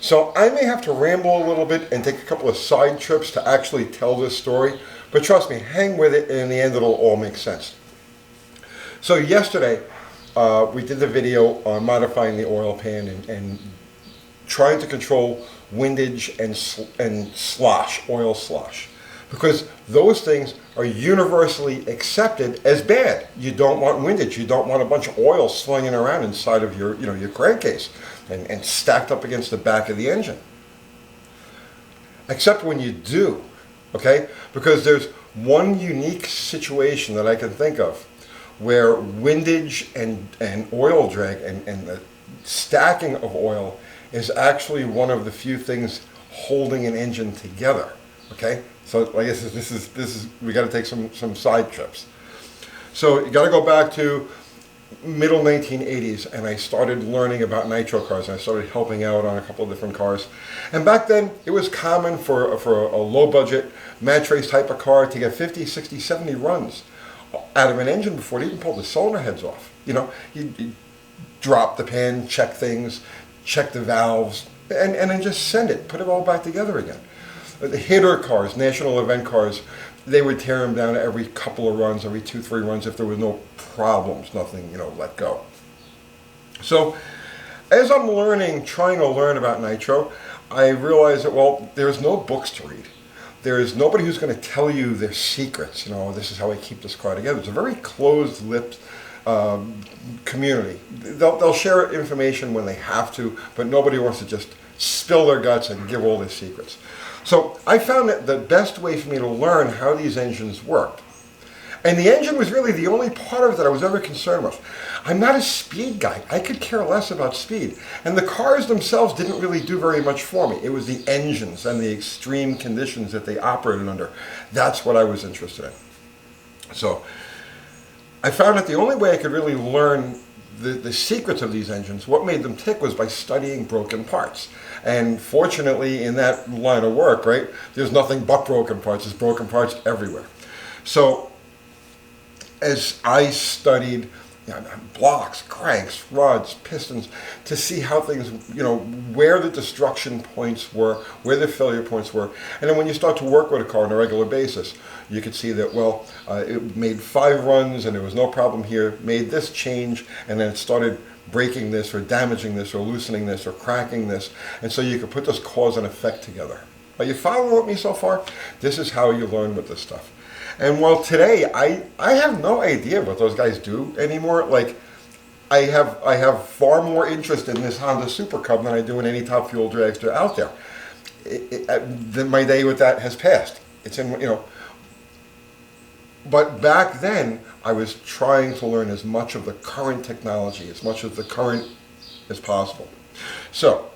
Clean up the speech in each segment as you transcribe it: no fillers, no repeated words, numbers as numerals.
So I may have to ramble a little bit and take a couple of side trips to actually tell this story, but trust me, hang with it, and in the end it'll all make sense. So yesterday, we did the video on modifying the oil pan and trying to control windage and slosh, oil slosh. Because those things are universally accepted as bad. You don't want windage. You don't want a bunch of oil slinging around inside of your crankcase and stacked up against the back of the engine. Except when you do, okay? Because there's one unique situation that I can think of where windage and oil drag and the stacking of oil is actually one of the few things holding an engine together, okay? So I guess this is we got to take some side trips. So you got to go back to middle 1980s, and I started learning about nitro cars, and I started helping out on a couple of different cars. And back then, it was common for a low-budget match race type of car to get 50, 60, 70 runs out of an engine before it even pulled the cylinder heads off. You know, you drop the pan, check things, check the valves, and then just send it, put it all back together again. The hitter cars, national event cars, they would tear them down every couple of runs, every 2-3 runs if there were no problems, nothing, let go. So as I'm trying to learn about nitro, I realized that, well, there's no books to read. There's nobody who's going to tell you their secrets. This is how I keep this car together. It's a very closed-lipped community. They'll share information when they have to, but nobody wants to just spill their guts and give all their secrets. So I found that the best way for me to learn how these engines worked, and the engine was really the only part of it that I was ever concerned with. I'm not a speed guy. I could care less about speed. And the cars themselves didn't really do very much for me. It was the engines and the extreme conditions that they operated under. That's what I was interested in. So I found that the only way I could really learn the secrets of these engines, what made them tick, was by studying broken parts. And fortunately, in that line of work, right, there's nothing but broken parts. There's broken parts everywhere. So as I studied blocks, cranks, rods, pistons, to see how things, where the destruction points were, where the failure points were. And then when you start to work with a car on a regular basis, you could see that, well, it made 5 runs and there was no problem here, made this change, and then it started breaking this or damaging this or loosening this or cracking this. And so you could put this cause and effect together. Are you following with me so far? This is how you learn with this stuff. And while today, I have no idea what those guys do anymore. Like, I have far more interest in this Honda Super Cub than I do in any top fuel dragster out there. My day with that has passed. It's in, But back then, I was trying to learn as much of the current technology, as much of the current as possible. So,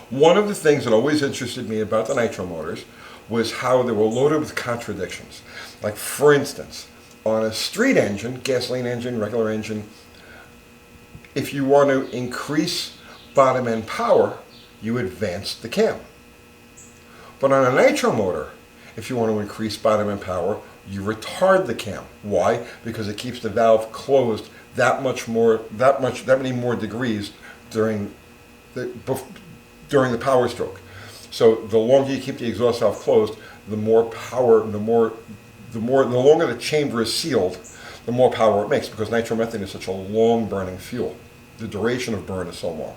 one of the things that always interested me about the nitro motors was how they were loaded with contradictions. Like, for instance, on a street engine, gasoline engine, regular engine, if you want to increase bottom end power, you advance the cam. But on a nitro motor, if you want to increase bottom end power, you retard the cam. Why? Because it keeps the valve closed that many more degrees during the power stroke. So the longer you keep the exhaust valve closed, the more power, the longer the chamber is sealed, the more power it makes, because nitromethane is such a long burning fuel. The duration of burn is so long.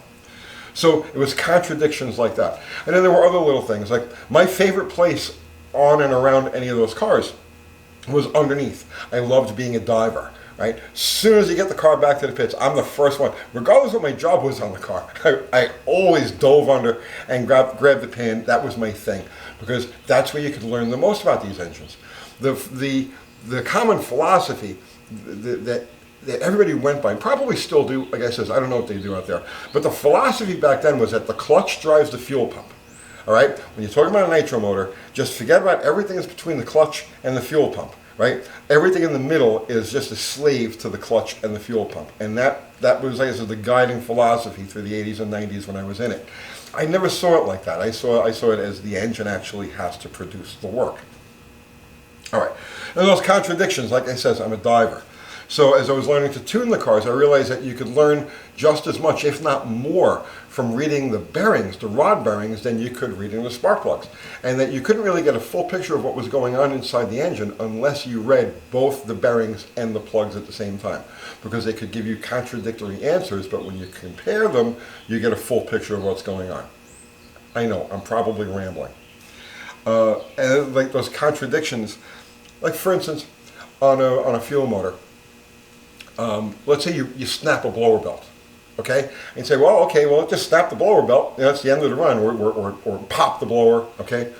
So it was contradictions like that. And then there were other little things, like my favorite place on and around any of those cars was underneath. I loved being a diver. Right? As soon as you get the car back to the pits, I'm the first one, regardless of what my job was on the car. I always dove under and grabbed the pan. That was my thing, because that's where you could learn the most about these engines. The common philosophy that everybody went by, and probably still do, like I said, I don't know what they do out there, but the philosophy back then was that the clutch drives the fuel pump. All right? When you're talking about a nitro motor, just forget about everything that's between the clutch and the fuel pump. Right? Everything in the middle is just a slave to the clutch and the fuel pump. And that was, like I said, the guiding philosophy through the 80s and 90s when I was in it. I never saw it like that. I saw it as the engine actually has to produce the work. All right. And those contradictions, like I said, I'm a diver. So as I was learning to tune the cars, I realized that you could learn just as much, if not more, from reading the bearings, the rod bearings, than you could reading the spark plugs. And that you couldn't really get a full picture of what was going on inside the engine unless you read both the bearings and the plugs at the same time. Because they could give you contradictory answers, but when you compare them, you get a full picture of what's going on. I know, I'm probably rambling. And like those contradictions, like for instance, on a fuel motor, let's say you snap a blower belt, okay? And you say, well, okay, well, just snap the blower belt, that's the end of the run, or pop the blower, okay?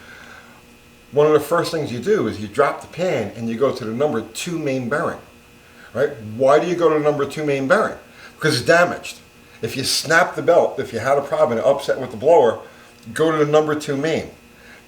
One of the first things you do is you drop the pan and you go to the number 2 main bearing, right? Why do you go to the number 2 main bearing? Because it's damaged. If you snap the belt, if you had a problem and upset with the blower, go to the number 2 main.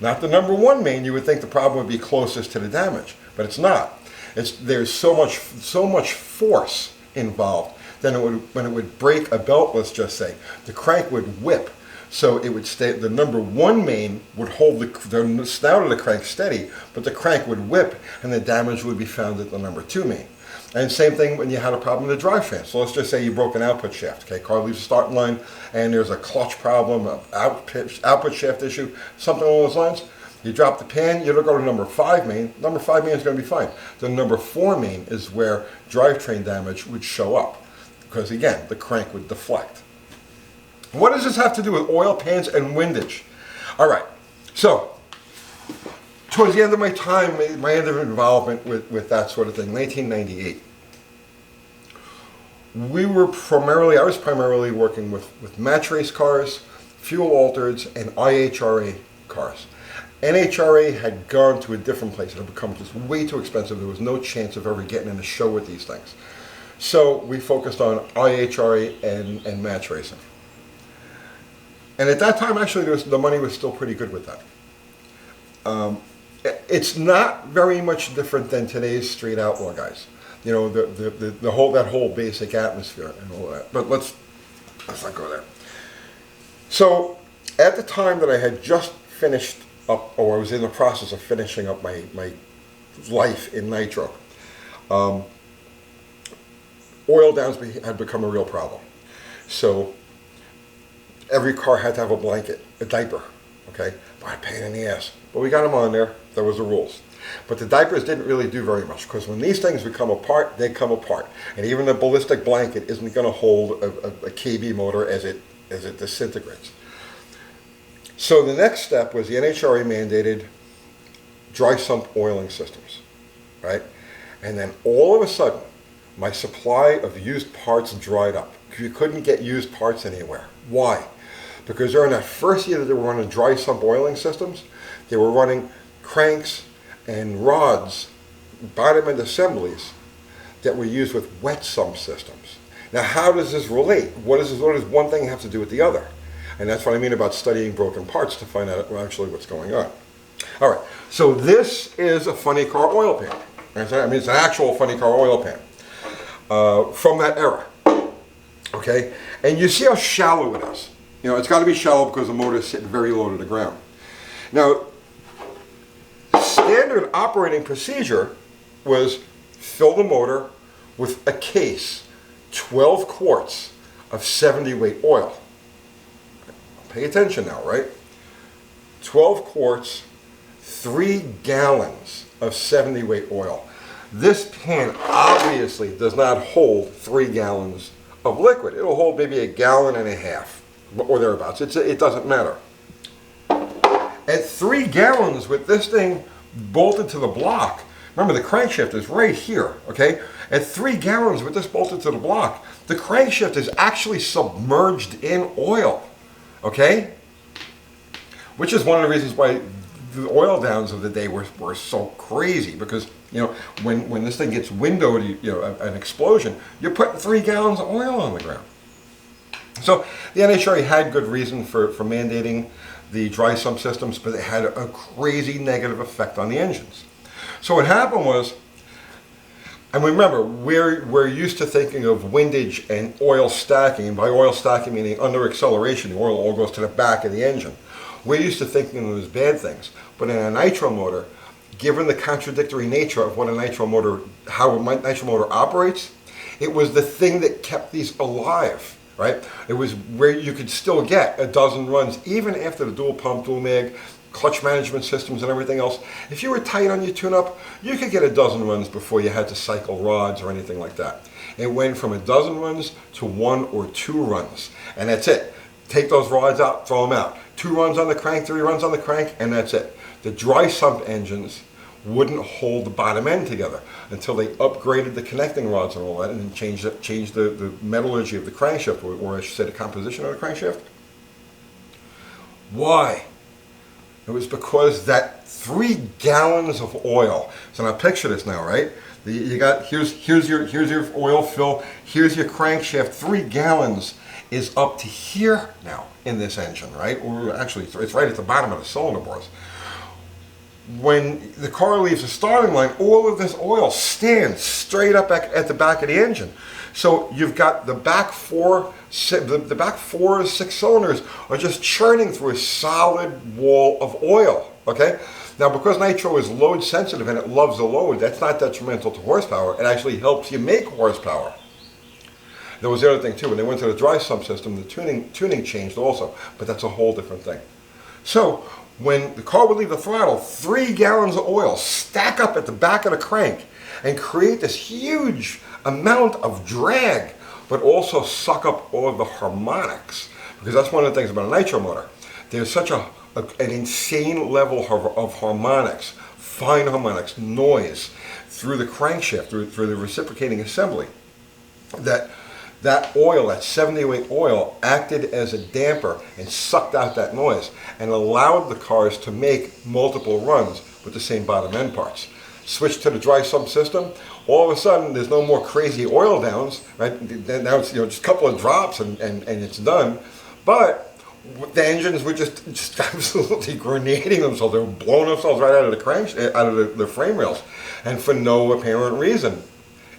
Not the number 1 main. You would think the problem would be closest to the damage, but it's not. There's so much force involved that when it would break a belt, let's just say, the crank would whip. So it would stay, the number 1 main would hold the snout of the crank steady, but the crank would whip and the damage would be found at the number 2 main. And same thing when you had a problem with the drivetrain. So let's just say you broke an output shaft. Okay, car leaves the starting line and there's a clutch problem, an output shaft issue, something along those lines. You drop the pan, you go to number 5 main. Number 5 main is going to be fine. The number 4 main is where drivetrain damage would show up. Because again, the crank would deflect. What does this have to do with oil pans and windage? All right, so towards the end of my time, my end of involvement with that sort of thing, 1998, I was primarily working with match race cars, fuel altereds, and IHRA cars. NHRA had gone to a different place. It had become just way too expensive. There was no chance of ever getting in a show with these things. So we focused on IHRA and match racing. And at that time, actually, the money was still pretty good with that. It's not very much different than today's street outlaw guys. You know, that whole basic atmosphere and all that. But let's not go there. So at the time that I had just finished up, or I was in the process of finishing up my life in Nitro, oil downs had become a real problem. So every car had to have a blanket, a diaper, okay? By a pain in the ass. But we got them on there. That was the rules. But the diapers didn't really do very much, because when these things would come apart, they come apart. And even the ballistic blanket isn't going to hold a KB motor as it disintegrates. So the next step was the NHRA mandated dry sump oiling systems, right? And then all of a sudden, my supply of used parts dried up. You couldn't get used parts anywhere. Why? Because during that first year that they were running dry sump oiling systems, they were running cranks and rods, bottom end assemblies that were used with wet sump systems. Now, how does this relate? What does one thing have to do with the other? And that's what I mean about studying broken parts, to find out actually what's going on. All right, so this is a funny car oil pan. I mean, it's an actual funny car oil pan from that era. Okay, and you see how shallow it is. You know, it's got to be shallow because the motor is sitting very low to the ground. Now, standard operating procedure was fill the motor with a case, 12 quarts of 70 weight oil. Pay attention now, right? 12 quarts, 3 gallons of 70 weight oil. This pan obviously does not hold 3 gallons of liquid. It'll hold maybe 1.5 gallons or thereabouts. It doesn't matter. At 3 gallons with this thing bolted to the block, remember the crankshaft is right here, okay? At 3 gallons with this bolted to the block, the crankshaft is actually submerged in oil, okay? Which is one of the reasons why the oil downs of the day were so crazy, because, you know, when this thing gets windowed, you know, an explosion, you're putting 3 gallons of oil on the ground. So the NHRA had good reason for mandating the dry sump systems, but it had a crazy negative effect on the engines. So what happened was, and remember, we're used to thinking of windage and oil stacking, and by oil stacking meaning under acceleration, the oil all goes to the back of the engine. We're used to thinking of them as bad things, but in a nitro motor, given the contradictory nature of what a nitro motor, how a nitro motor operates, it was the thing that kept these alive, right? It was where you could still get a dozen runs, even after the dual pump, dual mag, clutch management systems and everything else. If you were tight on your tune-up, you could get a dozen runs before you had to cycle rods or anything like that. It went from a dozen runs to 1 or 2 runs, and that's it. Take those rods out, throw them out. 2 runs on the crank, 3 runs on the crank, and that's it. The dry sump engines wouldn't hold the bottom end together until they upgraded the connecting rods and all that, and then changed the metallurgy of the crankshaft, or I should say the composition of the crankshaft. Why? It was because that 3 gallons of oil. So now picture this now, right? You got here's your oil fill. Here's your crankshaft. 3 gallons is up to here now in this engine, right? Or actually, it's right at the bottom of the cylinder bars. When the car leaves the starting line, all of this oil stands straight up at the back of the engine. So you've got the back 4 6 cylinders are just churning through a solid wall of oil. Okay. Now, because nitro is load sensitive and it loves the load, that's not detrimental to horsepower. It actually helps you make horsepower. There was the other thing too. When they went to the dry sump system, the tuning changed also, but that's a whole different thing. So when the car would leave the throttle, 3 gallons of oil stack up at the back of the crank and create this huge amount of drag, but also suck up all of the harmonics. Because that's one of the things about a nitro motor. There's such an insane level of harmonics, fine harmonics, noise through the crankshaft, through the reciprocating assembly, that oil, that 70-weight oil, acted as a damper and sucked out that noise and allowed the cars to make multiple runs with the same bottom end parts. Switch to the dry sump system, all of a sudden there's no more crazy oil downs, right? Now it's just a couple of drops and it's done. But the engines were just absolutely grenading themselves. They were blowing themselves right out of the the frame rails, and for no apparent reason.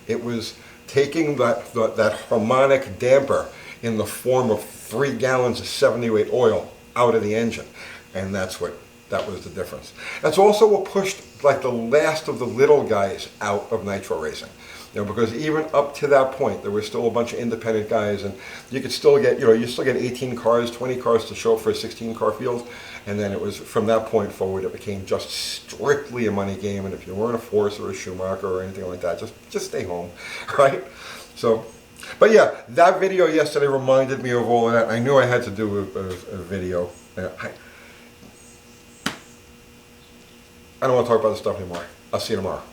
It was taking that harmonic damper in the form of 3 gallons of 70-weight oil out of the engine, and that was the difference. That's also what pushed like the last of the little guys out of nitro racing. Because even up to that point, there were still a bunch of independent guys, and you could still get, you still get 18 cars, 20 cars to show up for a 16-car field, and then it was from that point forward, it became just strictly a money game, and if you weren't a Force or a Schumacher or anything like that, just stay home, right? So, but yeah, that video yesterday reminded me of all of that. I knew I had to do a video. I don't want to talk about this stuff anymore. I'll see you tomorrow.